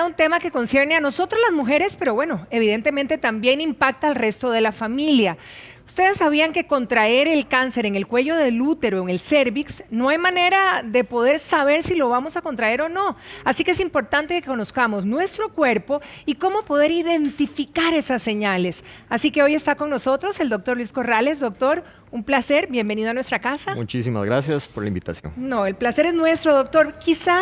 Un tema que concierne a nosotros las mujeres, pero bueno, evidentemente también impacta al resto de la familia. Ustedes sabían que contraer el cáncer en el cuello del útero, en el cérvix, no hay manera de poder saber si lo vamos a contraer o no. Así que es importante que conozcamos nuestro cuerpo y cómo poder identificar esas señales. Así que hoy está con nosotros el doctor Luis Corrales. Doctor, un placer, bienvenido a nuestra casa. Muchísimas gracias por la invitación. No, el placer es nuestro, doctor. Quizá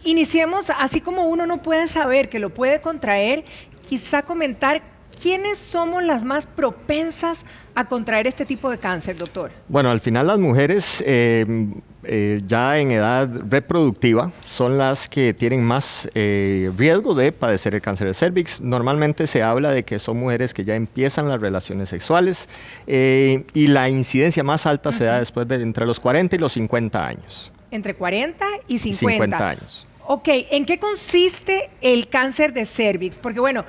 iniciemos, así como uno no puede saber que lo puede contraer, quizá comentar quiénes somos las más propensas a contraer este tipo de cáncer, doctor. Bueno, al final las mujeres ya en edad reproductiva son las que tienen más riesgo de padecer el cáncer de cérvix. Normalmente se habla de que son mujeres que ya empiezan las relaciones sexuales y la incidencia más alta se da después de entre los 40 y los 50 años. Entre 40 y 50. 50 años. Ok, ¿en qué consiste el cáncer de cérvix? Porque bueno,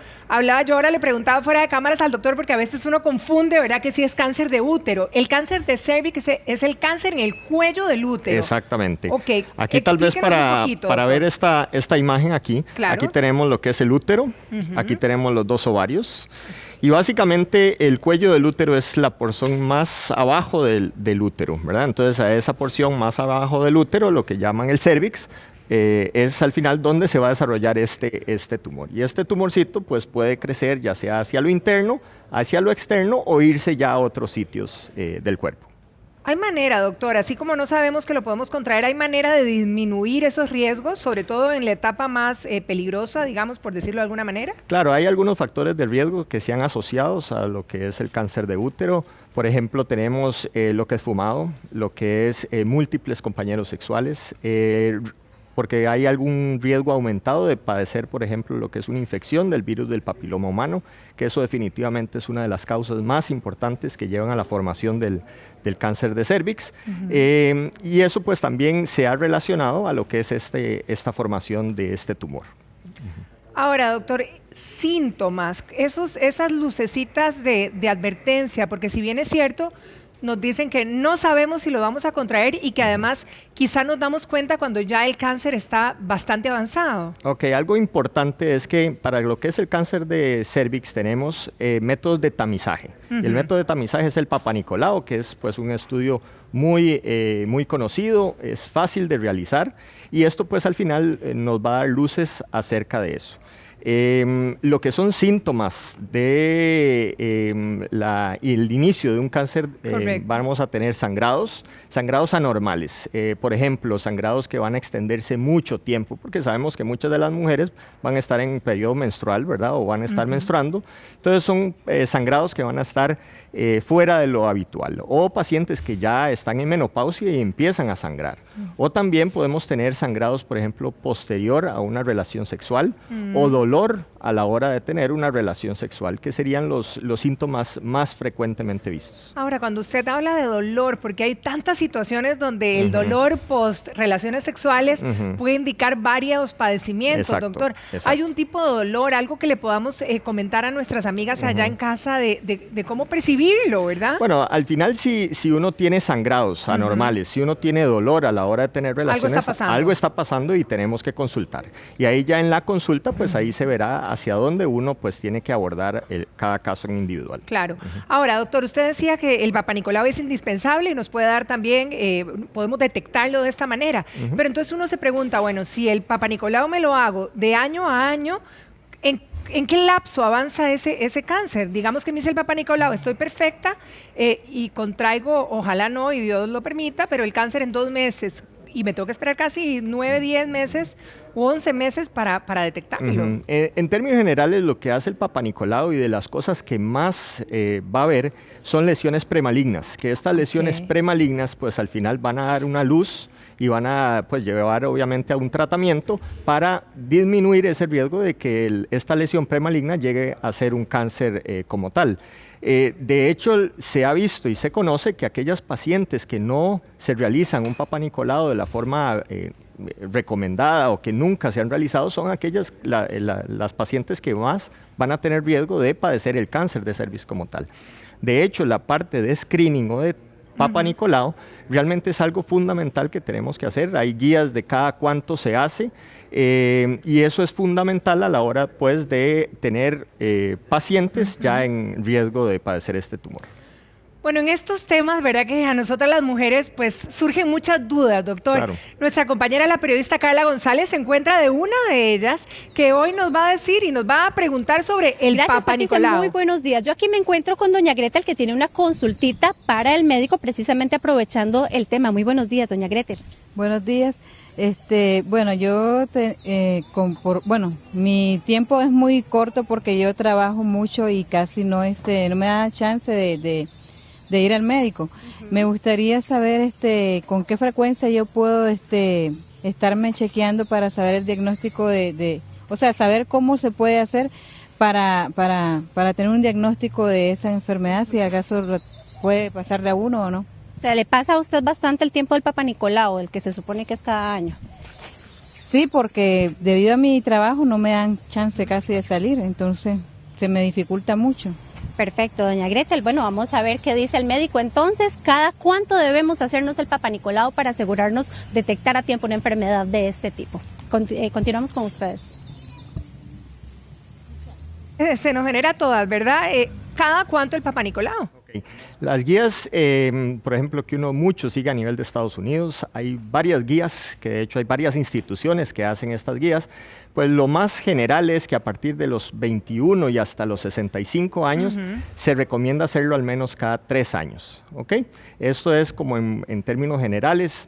yo ahora le preguntaba fuera de cámaras al doctor porque a veces uno confunde, ¿verdad? Que sí es cáncer de útero. El cáncer de cérvix es el cáncer en el cuello del útero. Exactamente. Ok, aquí tal vez para ver esta imagen aquí, claro. Aquí tenemos lo que es el útero, aquí tenemos los dos ovarios. Y básicamente el cuello del útero es la porción más abajo del útero, ¿verdad? Entonces a esa porción más abajo del útero, lo que llaman el cérvix, es al final donde se va a desarrollar este tumor. Y este tumorcito pues puede crecer ya sea hacia lo interno, hacia lo externo o irse ya a otros sitios del cuerpo. ¿Hay manera, doctor, así como no sabemos que lo podemos contraer, hay manera de disminuir esos riesgos, sobre todo en la etapa más peligrosa, digamos, por decirlo de alguna manera? Claro, hay algunos factores de riesgo que se han asociado a lo que es el cáncer de útero. Por ejemplo, tenemos lo que es fumado, lo que es múltiples compañeros sexuales, porque hay algún riesgo aumentado de padecer, por ejemplo, lo que es una infección del virus del papiloma humano, que eso definitivamente es una de las causas más importantes que llevan a la formación del cáncer de cérvix. Y eso pues también se ha relacionado a lo que es esta formación de este tumor. Ahora, doctor, síntomas, esas lucecitas de advertencia, porque si bien es cierto, nos dicen que no sabemos si lo vamos a contraer y que además quizá nos damos cuenta cuando ya el cáncer está bastante avanzado. Ok, algo importante es que para lo que es el cáncer de cérvix tenemos métodos de tamizaje. El método de tamizaje es el Papa Nicolau, que es pues un estudio muy conocido, es fácil de realizar y esto pues al final nos va a dar luces acerca de eso. Lo que son síntomas de el inicio de un cáncer, vamos a tener sangrados anormales, por ejemplo, sangrados que van a extenderse mucho tiempo, porque sabemos que muchas de las mujeres van a estar en periodo menstrual, ¿verdad? O van a estar menstruando, entonces son sangrados que van a estar fuera de lo habitual, o pacientes que ya están en menopausia y empiezan a sangrar, o también podemos tener sangrados, por ejemplo, posterior a una relación sexual, o dolor a la hora de tener una relación sexual, que serían los síntomas más frecuentemente vistos. Ahora, cuando usted habla de dolor, porque hay tantas situaciones donde el dolor post relaciones sexuales puede indicar varios padecimientos, doctor. ¿Hay un tipo de dolor, algo que le podamos comentar a nuestras amigas allá en casa de cómo percibirlo, verdad? Bueno, al final si uno tiene sangrados anormales, si uno tiene dolor a la hora de tener relaciones, algo está pasando y tenemos que consultar. Y ahí ya en la consulta, pues ahí se verá hacia dónde uno pues tiene que abordar cada caso en individual. Claro. Ahora, doctor, usted decía que el Papa Nicolau es indispensable y nos puede dar también, podemos detectarlo de esta manera. Pero entonces uno se pregunta, bueno, si el Papa Nicolau me lo hago de año a año, ¿en qué lapso avanza ese cáncer? Digamos que me dice el Papa Nicolau, estoy perfecta y contraigo, ojalá no, y Dios lo permita, pero el cáncer en 2 meses y me tengo que esperar casi 9, 10 meses u 11 meses para detectarlo. En términos generales, lo que hace el Papa Nicolau y de las cosas que más va a haber son lesiones premalignas, que estas lesiones premalignas pues al final van a dar una luz y van a pues llevar obviamente a un tratamiento para disminuir ese riesgo de que esta lesión premaligna llegue a ser un cáncer como tal. De hecho, se ha visto y se conoce que aquellas pacientes que no se realizan un Papa Nicolau de la forma recomendada o que nunca se han realizado son aquellas las pacientes que más van a tener riesgo de padecer el cáncer de cérvix como tal. De hecho, la parte de screening o de Papa Nicolau, realmente es algo fundamental que tenemos que hacer. Hay guías de cada cuánto se hace. Y eso es fundamental a la hora pues, de tener pacientes ya en riesgo de padecer este tumor. Bueno, en estos temas, ¿verdad? Que a nosotras las mujeres, pues surgen muchas dudas, doctor. Claro. Nuestra compañera, la periodista Carla González, se encuentra de una de ellas que hoy nos va a decir y nos va a preguntar sobre el Gracias, Papa Patricia, Nicolau. muy buenos días. Yo aquí me encuentro con doña Gretel, que tiene una consultita para el médico, precisamente aprovechando el tema. Muy buenos días, doña Gretel. Buenos días. Bueno, mi tiempo es muy corto porque yo trabajo mucho y casi no me da chance de ir al médico. Me gustaría saber con qué frecuencia yo puedo estarme chequeando para saber el diagnóstico o sea, saber cómo se puede hacer para tener un diagnóstico de esa enfermedad, si acaso puede pasarle a uno o no. ¿Se le pasa a usted bastante el tiempo del Papa Nicolau, el que se supone que es cada año? Sí, porque debido a mi trabajo no me dan chance casi de salir, entonces se me dificulta mucho. Perfecto, doña Gretel. Bueno, vamos a ver qué dice el médico. Entonces, ¿cada cuánto debemos hacernos el Papa Nicolau para asegurarnos detectar a tiempo una enfermedad de este tipo? Continuamos con ustedes. Se nos genera todas, ¿verdad? ¿Cada cuánto el Papa Nicolau? Okay. Las guías, por ejemplo, que mucho sigue a nivel de Estados Unidos, hay varias guías, que de hecho hay varias instituciones que hacen estas guías. Pues lo más general es que a partir de los 21 y hasta los 65 años se recomienda hacerlo al menos cada 3 años, ¿ok? Esto es como en términos generales.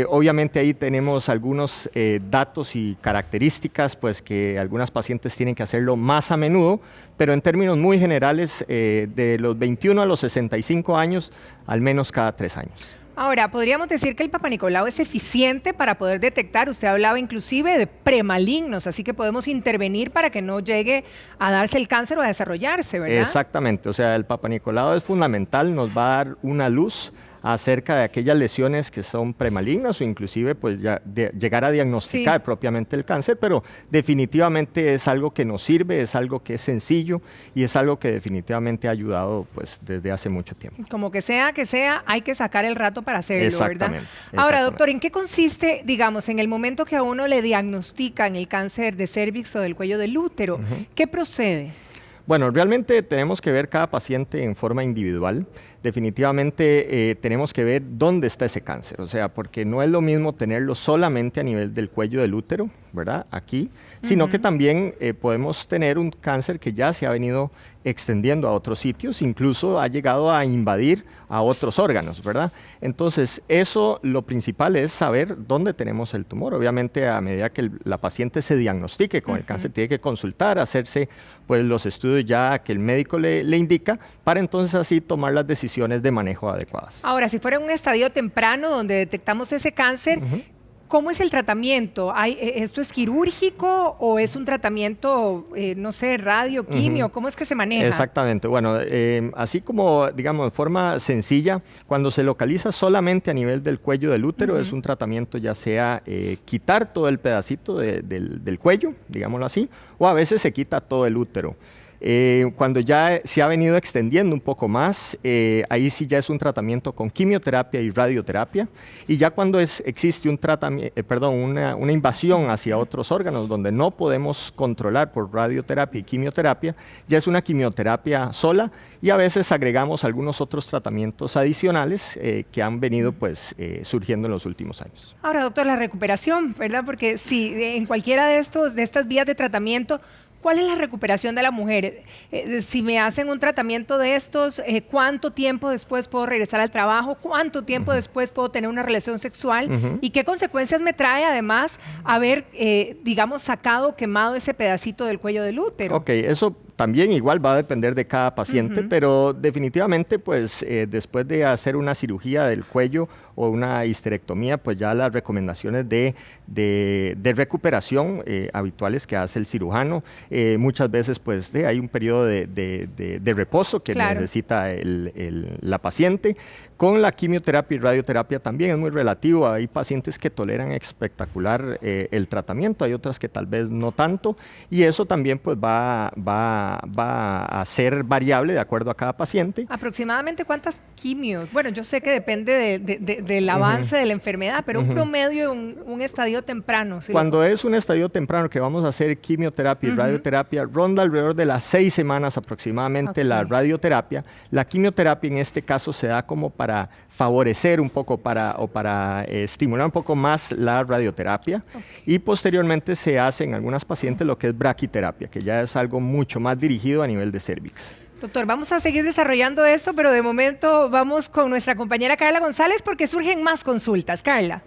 Obviamente ahí tenemos algunos datos y características, pues que algunas pacientes tienen que hacerlo más a menudo, pero en términos muy generales, de los 21 a los 65 años, al menos cada 3 años. Ahora, podríamos decir que el Papa Nicolau es eficiente para poder detectar, usted hablaba inclusive de premalignos, así que podemos intervenir para que no llegue a darse el cáncer o a desarrollarse, ¿verdad? Exactamente, o sea, el Papa Nicolau es fundamental, nos va a dar una luz acerca de aquellas lesiones que son premalignas o inclusive pues ya llegar a diagnosticar propiamente el cáncer, pero definitivamente es algo que nos sirve, es algo que es sencillo y es algo que definitivamente ha ayudado pues desde hace mucho tiempo. Como que sea, hay que sacar el rato para hacerlo, ¿verdad? Ahora, exactamente. doctor, ¿en qué consiste, digamos, en el momento que a uno le diagnostican el cáncer de cérvix o del cuello del útero? ¿Qué procede? Bueno, realmente tenemos que ver cada paciente en forma individual. Definitivamente tenemos que ver dónde está ese cáncer, o sea, porque no es lo mismo tenerlo solamente a nivel del cuello del útero, ¿verdad? Aquí, sino que también podemos tener un cáncer que ya se ha venido extendiendo a otros sitios, incluso ha llegado a invadir a otros órganos, ¿verdad? Entonces, eso lo principal es saber dónde tenemos el tumor. Obviamente, a medida que la paciente se diagnostique con el cáncer, tiene que consultar, hacerse pues los estudios ya que el médico le indica, para entonces así tomar las decisiones de manejo adecuadas. Ahora, si fuera un estadio temprano donde detectamos ese cáncer, ¿cómo es el tratamiento? ¿Esto es quirúrgico o es un tratamiento, no sé, radio, quimio? ¿Cómo es que se maneja? Exactamente. Bueno, así como, digamos, de forma sencilla, cuando se localiza solamente a nivel del cuello del útero, es un tratamiento ya sea quitar todo el pedacito del cuello, digámoslo así, o a veces se quita todo el útero. Cuando ya se ha venido extendiendo un poco más, ahí sí ya es un tratamiento con quimioterapia y radioterapia, y ya cuando existe una invasión hacia otros órganos donde no podemos controlar por radioterapia y quimioterapia, ya es una quimioterapia sola, y a veces agregamos algunos otros tratamientos adicionales que han venido pues surgiendo en los últimos años. Ahora, doctor, la recuperación, ¿verdad? Porque si en cualquiera de estas vías de tratamiento, ¿cuál es la recuperación de la mujer? Si me hacen un tratamiento de estos, ¿cuánto tiempo después puedo regresar al trabajo? ¿Cuánto tiempo después puedo tener una relación sexual? ¿Y qué consecuencias me trae además haber, digamos, sacado, quemado ese pedacito del cuello del útero? Ok, eso también igual va a depender de cada paciente, pero definitivamente pues después de hacer una cirugía del cuello o una histerectomía, pues ya las recomendaciones de recuperación habituales que hace el cirujano, muchas veces pues hay un periodo de reposo que necesita la paciente. Con la quimioterapia y radioterapia también es muy relativo. Hay pacientes que toleran espectacular el tratamiento, hay otras que tal vez no tanto, y eso también pues va a ser variable de acuerdo a cada paciente. ¿Aproximadamente cuántas quimios? Bueno, yo sé que depende del avance de la enfermedad, pero un promedio, un estadio temprano. Cuando es un estadio temprano que vamos a hacer quimioterapia y radioterapia, ronda alrededor de las 6 semanas aproximadamente la radioterapia. La quimioterapia en este caso se da como para favorecer un poco para estimular un poco más la radioterapia, y posteriormente se hace en algunas pacientes lo que es braquiterapia, que ya es algo mucho más dirigido a nivel de cérvix. Doctor, vamos a seguir desarrollando esto, pero de momento vamos con nuestra compañera Carla González porque surgen más consultas. Carla.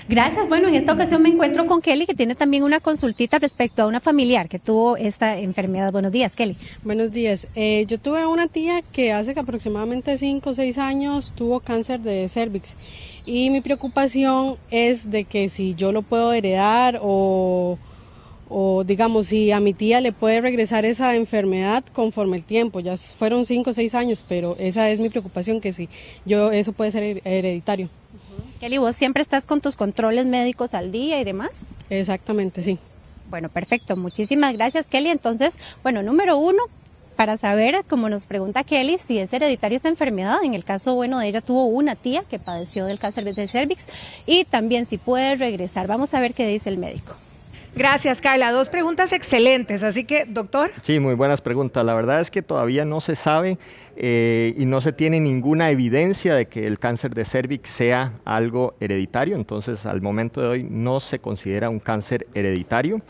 Gracias. Bueno, en esta ocasión me encuentro con Kelly, que tiene también una consultita respecto a una familiar que tuvo esta enfermedad. Buenos días, Kelly. Buenos días. Yo tuve una tía que hace aproximadamente 5 o 6 años tuvo cáncer de cérvix, y mi preocupación es de que si yo lo puedo heredar o digamos si a mi tía le puede regresar esa enfermedad conforme el tiempo. Ya fueron 5 o 6 años, pero esa es mi preocupación, que si eso puede ser hereditario. Kelly, ¿vos siempre estás con tus controles médicos al día y demás? Exactamente, sí. Bueno, perfecto. Muchísimas gracias, Kelly. Entonces, bueno, número 1, para saber, como nos pregunta Kelly, si es hereditaria esta enfermedad. En el caso, bueno, de ella tuvo una tía que padeció del cáncer de cérvix, y también si puede regresar. Vamos a ver qué dice el médico. Gracias, Carla. 2 preguntas excelentes. Así que, doctor. Sí, muy buenas preguntas. La verdad es que todavía no se sabe y no se tiene ninguna evidencia de que el cáncer de cérvix sea algo hereditario. Entonces, al momento de hoy no se considera un cáncer hereditario.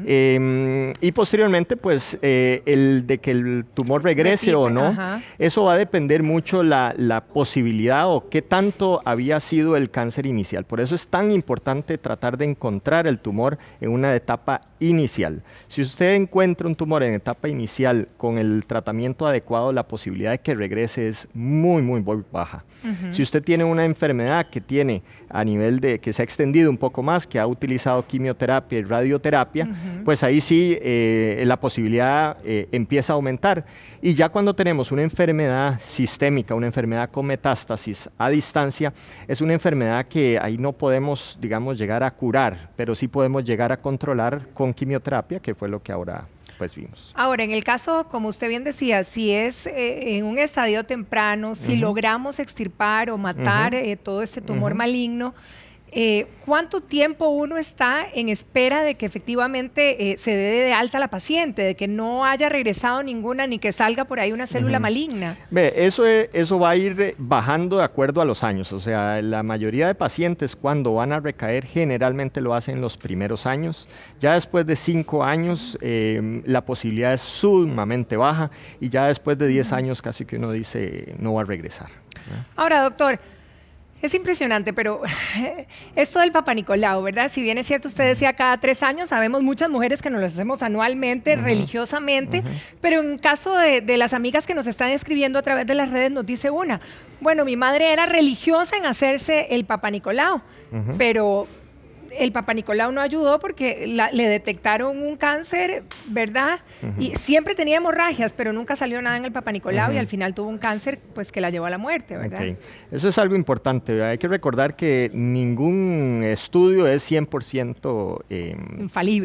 Y posteriormente, pues, el de que el tumor regrese o no, eso va a depender mucho la posibilidad o qué tanto había sido el cáncer inicial. Por eso es tan importante tratar de encontrar el tumor en una etapa inicial. Si usted encuentra un tumor en etapa inicial con el tratamiento adecuado, la posibilidad de que regrese es muy baja. Si usted tiene una enfermedad que tiene a nivel de que se ha extendido un poco más, que ha utilizado quimioterapia y radioterapia, pues ahí sí la posibilidad empieza a aumentar. Y ya cuando tenemos una enfermedad sistémica, una enfermedad con metástasis a distancia, es una enfermedad que ahí no podemos, digamos, llegar a curar, pero sí podemos llegar a controlar con quimioterapia, que fue lo que ahora pues vimos. Ahora, en el caso, como usted bien decía, si es en un estadio temprano, si logramos extirpar o matar todo este tumor maligno, ¿cuánto tiempo uno está en espera de que efectivamente se dé de alta a la paciente, de que no haya regresado ninguna ni que salga por ahí una célula maligna? Eso va a ir bajando de acuerdo a los años. O sea, la mayoría de pacientes cuando van a recaer generalmente lo hacen en los primeros años. Ya después de 5 años la posibilidad es sumamente baja, y ya después de 10 años casi que uno dice no va a regresar. Ahora, doctor, es impresionante, pero esto del Papa Nicolau, ¿verdad? Si bien es cierto, usted decía cada 3 años, sabemos muchas mujeres que nos lo hacemos anualmente, religiosamente, pero en caso de las amigas que nos están escribiendo a través de las redes, nos dice una, bueno, mi madre era religiosa en hacerse el Papa Nicolau, pero el Papa Nicolau no ayudó porque le detectaron un cáncer, ¿verdad? Y siempre tenía hemorragias, pero nunca salió nada en el Papa Nicolau y al final tuvo un cáncer pues que la llevó a la muerte, ¿verdad? Eso es algo importante, ¿verdad? Hay que recordar que ningún estudio es 100%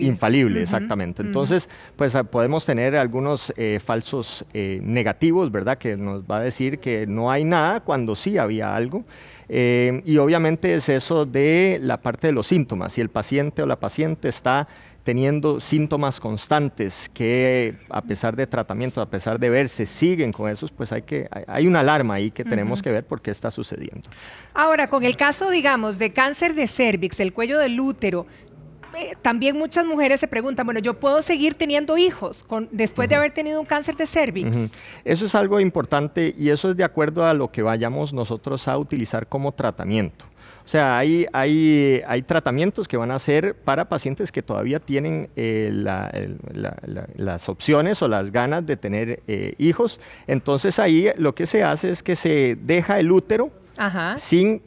infalible, exactamente. Entonces, pues podemos tener algunos falsos negativos, ¿verdad? Que nos va a decir que no hay nada cuando sí había algo. Y obviamente es eso de la parte de los síntomas. Si el paciente o la paciente está teniendo síntomas constantes que a pesar de tratamiento, a pesar de verse, siguen con esos, pues hay una alarma ahí que tenemos que ver por qué está sucediendo. Ahora, con el caso, digamos, de cáncer de cérvix, del cuello del útero, también muchas mujeres se preguntan, bueno, ¿yo puedo seguir teniendo hijos después de haber tenido un cáncer de cérvix? Eso es algo importante y eso es de acuerdo a lo que vayamos nosotros a utilizar como tratamiento. O sea, hay tratamientos que van a ser para pacientes que todavía tienen las opciones o las ganas de tener hijos. Entonces ahí lo que se hace es que se deja el útero sin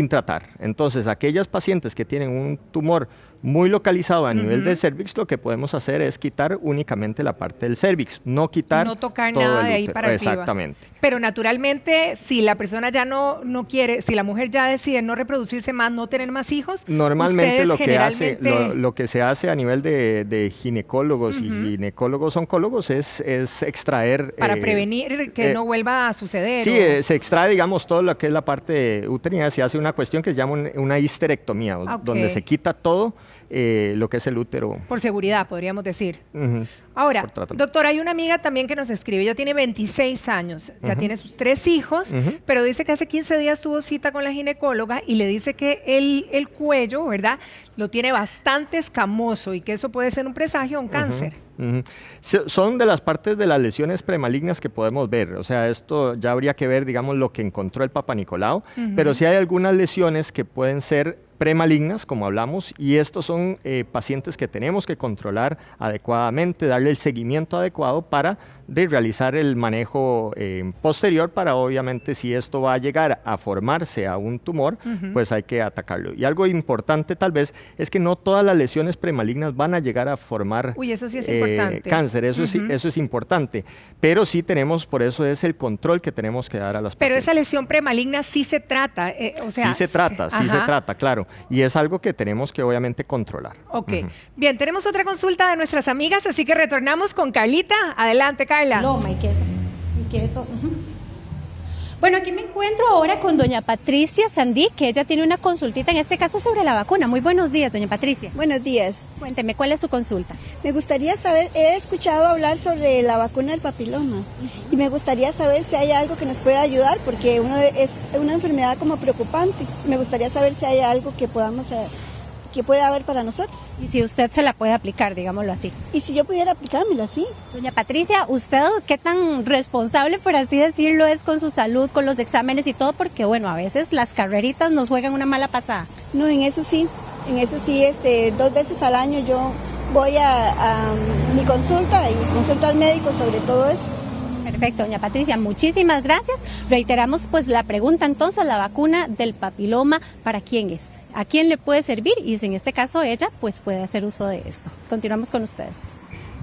tratar. Entonces aquellas pacientes que tienen un tumor muy localizado a nivel del cervix, lo que podemos hacer es quitar únicamente la parte del cervix, no quitar No tocar todo nada el de ahí útero. para arriba. Exactamente. Pero naturalmente, si la persona ya no quiere, si la mujer ya decide no reproducirse más, no tener más hijos, Normalmente ustedes lo que se hace a nivel de ginecólogos y ginecólogos oncólogos es extraer... para prevenir que no vuelva a suceder. Sí, se extrae, digamos, todo lo que es la parte uterina, se hace una cuestión que se llama una histerectomía, donde se quita todo lo que es el útero. Por seguridad, podríamos decir. Ujú. Ahora, doctor, hay una amiga también que nos escribe, ella tiene 26 años, ya tiene sus 3 hijos, pero dice que hace 15 días tuvo cita con la ginecóloga y le dice que el cuello, ¿verdad?, lo tiene bastante escamoso y que eso puede ser un presagio o un cáncer. Son de las partes de las lesiones premalignas que podemos ver, o sea, esto ya habría que ver, digamos, lo que encontró el Papa Nicolau, pero sí hay algunas lesiones que pueden ser premalignas, como hablamos, y estos son pacientes que tenemos que controlar adecuadamente, darle el seguimiento adecuado para realizar el manejo posterior para, obviamente, si esto va a llegar a formarse a un tumor, pues hay que atacarlo. Y algo importante tal vez es que no todas las lesiones premalignas van a llegar a formar eso sí es importante. Cáncer, eso es importante, pero sí tenemos, por eso es el control que tenemos que dar a las Pero pacientes. esa lesión premaligna sí se trata, o sea... Sí se trata, claro, y es algo que tenemos que obviamente controlar. Ok, bien, tenemos otra consulta de nuestras amigas, así que retornamos con Carlita. Adelante, Carla. Loma y queso. Bueno, aquí me encuentro ahora con doña Patricia Sandí, que ella tiene una consultita, en este caso sobre la vacuna. Muy buenos días, doña Patricia. Buenos días. Cuénteme, ¿cuál es su consulta? Me gustaría saber, he escuchado hablar sobre la vacuna del papiloma y me gustaría saber si hay algo que nos pueda ayudar, porque es una enfermedad como preocupante. Me gustaría saber si hay algo que que pueda haber para nosotros. Y si usted se la puede aplicar, digámoslo así. Y si yo pudiera aplicármela, sí. Doña Patricia, ¿usted qué tan responsable, por así decirlo, es con su salud, con los exámenes y todo? Porque, bueno, a veces las carreritas nos juegan una mala pasada. No, en eso sí, 2 veces al año yo voy a mi consulta y consulto al médico sobre todo eso. Perfecto, doña Patricia, muchísimas gracias. Reiteramos pues la pregunta entonces, la vacuna del papiloma, ¿para quién es? ¿A quién le puede servir? Y si en este caso ella pues puede hacer uso de esto. Continuamos con ustedes.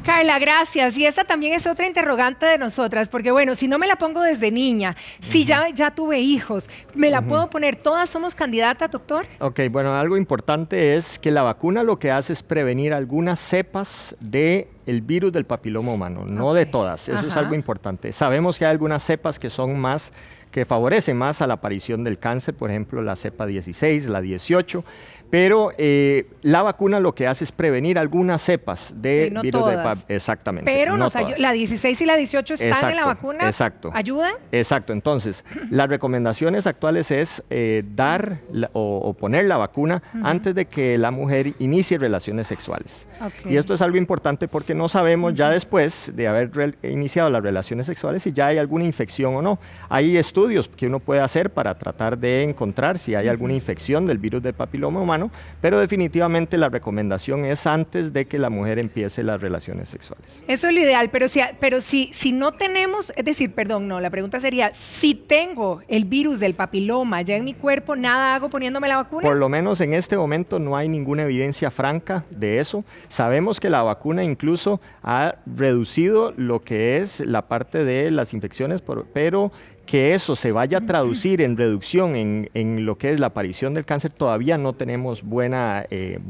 Carla, gracias. Y esta también es otra interrogante de nosotras, porque bueno, si no me la pongo desde niña, si ya tuve hijos, ¿me la puedo poner? ¿Todas somos candidatas, doctor? Ok, bueno, algo importante es que la vacuna lo que hace es prevenir algunas cepas de el virus del papiloma humano, no de todas, eso es algo importante. Sabemos que hay algunas cepas que son más, que favorecen más a la aparición del cáncer, por ejemplo, la cepa 16, la 18, pero la vacuna lo que hace es prevenir algunas cepas de no virus todas. del papiloma. Exactamente. Pero no la 16 y la 18 están en la vacuna. Exacto. ¿Ayudan? Exacto. Entonces, las recomendaciones actuales es dar o poner la vacuna antes de que la mujer inicie relaciones sexuales. Okay. Y esto es algo importante porque no sabemos ya después de haber iniciado las relaciones sexuales si ya hay alguna infección o no. Hay estudios que uno puede hacer para tratar de encontrar si hay alguna infección del virus del papiloma humano, pero definitivamente la recomendación es antes de que la mujer empiece las relaciones sexuales. Eso es lo ideal, pero si no tenemos, es decir, perdón, no, la pregunta sería, si tengo el virus del papiloma ya en mi cuerpo, ¿nada hago poniéndome la vacuna? Por lo menos en este momento no hay ninguna evidencia franca de eso. Sabemos que la vacuna incluso ha reducido lo que es la parte de las infecciones, pero que eso se vaya a traducir en reducción en lo que es la aparición del cáncer, todavía no tenemos buena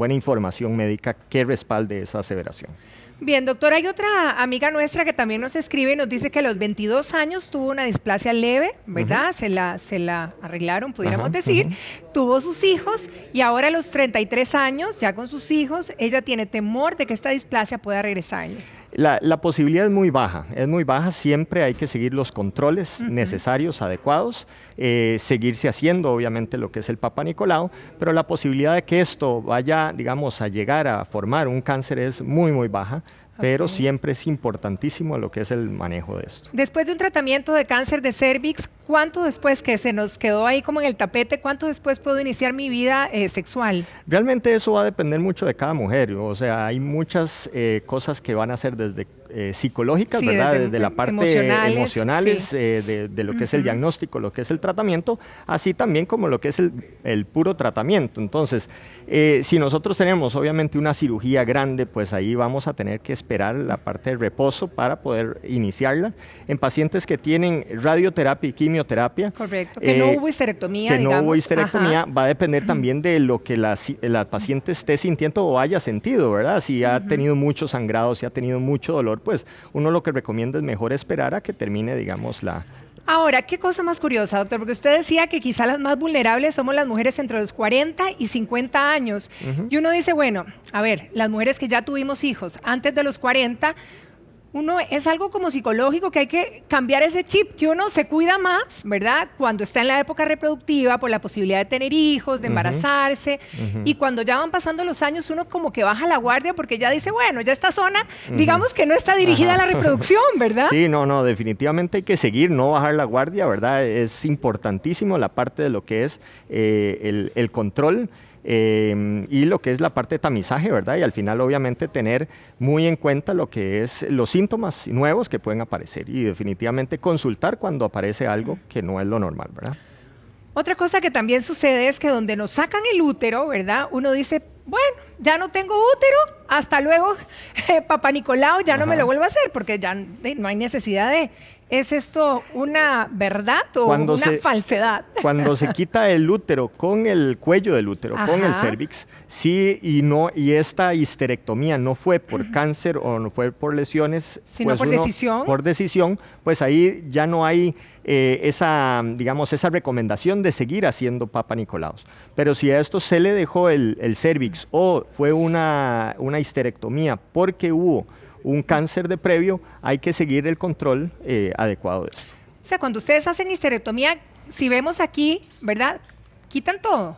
información médica que respalde esa aseveración. Bien, doctor, hay otra amiga nuestra que también nos escribe y nos dice que a los 22 años tuvo una displasia leve, ¿verdad? Se la arreglaron, pudiéramos decir, tuvo sus hijos y ahora a los 33 años, ya con sus hijos, ella tiene temor de que esta displasia pueda regresarle. La posibilidad es muy baja, siempre hay que seguir los controles necesarios, adecuados, seguirse haciendo obviamente lo que es el Papa Nicolau, pero la posibilidad de que esto vaya, digamos, a llegar a formar un cáncer es muy baja. Pero siempre es importantísimo lo que es el manejo de esto. Después de un tratamiento de cáncer de cervix, ¿cuánto después que se nos quedó ahí como en el tapete, cuánto después puedo iniciar mi vida sexual? Realmente eso va a depender mucho de cada mujer, o sea, hay muchas cosas que van a hacer desde psicológicas, Sí, ¿verdad? desde Desde la parte emocionales, sí. de lo que es el diagnóstico, lo que es el tratamiento, así también como lo que es el puro tratamiento. Entonces, si nosotros tenemos obviamente una cirugía grande, pues ahí vamos a tener que esperar la parte de reposo para poder iniciarla. En pacientes que tienen radioterapia y quimioterapia. Correcto, que no hubo histerectomía, que digamos. no hubo histerectomía, Ajá. va a depender también de lo que la paciente esté sintiendo o haya sentido, ¿verdad? Si ha tenido mucho sangrado, si ha tenido mucho dolor, pues uno lo que recomienda es mejor esperar a que termine, digamos, la... Ahora, qué cosa más curiosa, doctor, porque usted decía que quizá las más vulnerables somos las mujeres entre los 40 y 50 años. Y uno dice, bueno, a ver, las mujeres que ya tuvimos hijos antes de los 40, uno es algo como psicológico que hay que cambiar ese chip, que uno se cuida más, ¿verdad? Cuando está en la época reproductiva por la posibilidad de tener hijos, de embarazarse, y cuando ya van pasando los años uno como que baja la guardia porque ya dice, bueno, ya esta zona, digamos que no está dirigida a la reproducción, ¿verdad? Sí, no, definitivamente hay que seguir, no bajar la guardia, ¿verdad? Es importantísimo la parte de lo que es el control. Y lo que es la parte de tamizaje, ¿verdad? Y al final obviamente tener muy en cuenta lo que es los síntomas nuevos que pueden aparecer y definitivamente consultar cuando aparece algo que no es lo normal, ¿verdad? Otra cosa que también sucede es que donde nos sacan el útero, ¿verdad? Uno dice, bueno, ya no tengo útero, hasta luego, Papá Nicolau, ya no me lo vuelvo a hacer porque ya no hay necesidad de... ¿Es esto una verdad o una falsedad? Cuando se quita el útero con el cuello del útero, con el cervix, sí y esta histerectomía no fue por cáncer o no fue por lesiones, sino pues por decisión. Por decisión, pues ahí ya no hay esa recomendación de seguir haciendo Papa Nicolaus. Pero si a esto se le dejó el cervix o fue una histerectomía porque hubo un cáncer de previo, hay que seguir el control adecuado de esto. O sea, cuando ustedes hacen histerectomía, si vemos aquí, ¿verdad? Quitan todo.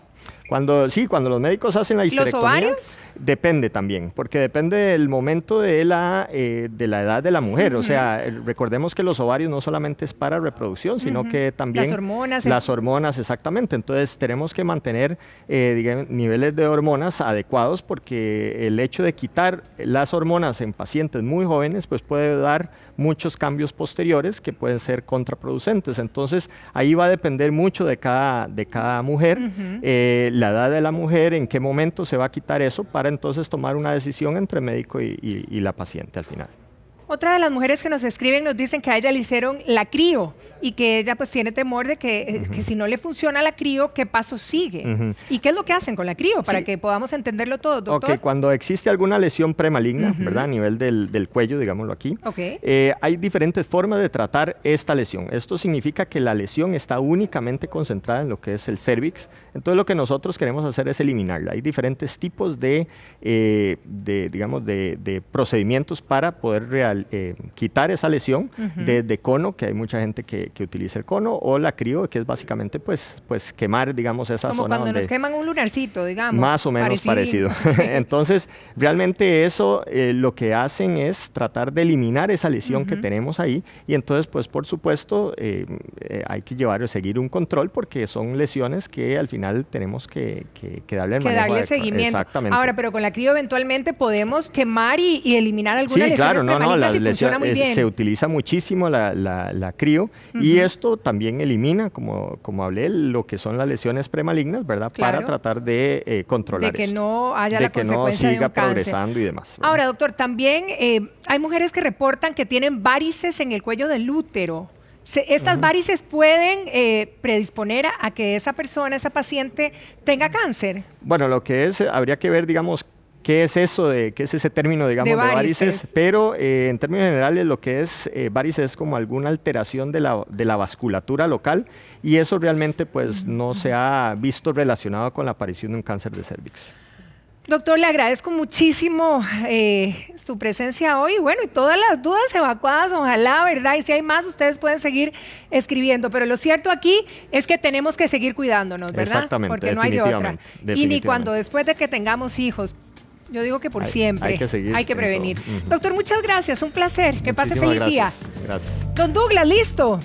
Cuando los médicos hacen la histerectomía, ¿los ovarios? Depende también, porque depende del momento de la edad de la mujer. O sea, recordemos que los ovarios no solamente es para reproducción, sino que también... Las hormonas, exactamente. Entonces tenemos que mantener digamos, niveles de hormonas adecuados porque el hecho de quitar las hormonas en pacientes muy jóvenes pues puede dar muchos cambios posteriores que pueden ser contraproducentes. Entonces ahí va a depender mucho de cada mujer, la edad de la mujer, en qué momento se va a quitar eso para entonces tomar una decisión entre médico y la paciente al final. Otra de las mujeres que nos escriben nos dicen que a ella le hicieron la crío y que ella pues tiene temor de que si no le funciona la crío, ¿qué paso sigue? ¿Y qué es lo que hacen con la crío? Para que podamos entenderlo todo, doctor. Ok, cuando existe alguna lesión premaligna, ¿verdad? A nivel del cuello, digámoslo aquí, hay diferentes formas de tratar esta lesión. Esto significa que la lesión está únicamente concentrada en lo que es el cervix. Entonces lo que nosotros queremos hacer es eliminarla. Hay diferentes tipos de procedimientos para poder quitar esa lesión, de cono, que hay mucha gente que utiliza el cono, o la crío, que es básicamente pues quemar, digamos, esa como zona. Como cuando nos queman un lunarcito, digamos. Más o menos parecido. Entonces, realmente eso lo que hacen es tratar de eliminar esa lesión que tenemos ahí, y entonces, pues por supuesto, hay que seguir un control, porque son lesiones que al final tenemos que darle el manejo darle seguimiento. Exactamente. Ahora, pero con la crío eventualmente podemos quemar y eliminar algunas lesiones premalignas y funciona muy bien. Se utiliza muchísimo la crío, y esto también elimina, como hablé, lo que son las lesiones premalignas, ¿verdad? Claro. Para tratar de controlar de que eso. no haya la consecuencia no siga de un cáncer. progresando y demás, ¿verdad? Ahora, doctor, también hay mujeres que reportan que tienen varices en el cuello del útero. ¿Estas varices pueden predisponer a que esa persona, esa paciente, tenga cáncer? Bueno, lo que es, habría que ver, digamos, qué es ese término, digamos, de varices, pero en términos generales lo que es varices es como alguna alteración de la vasculatura local, y eso realmente pues no se ha visto relacionado con la aparición de un cáncer de cervix. Doctor, le agradezco muchísimo su presencia hoy, bueno, y todas las dudas evacuadas, ojalá, ¿verdad? Y si hay más, ustedes pueden seguir escribiendo, pero lo cierto aquí es que tenemos que seguir cuidándonos, ¿verdad? Exactamente, porque no hay de otra. Y ni cuando después de que tengamos hijos, yo digo que por siempre hay que prevenir. Doctor, muchas gracias, un placer, que pase feliz día. Gracias. Don Douglas, listo.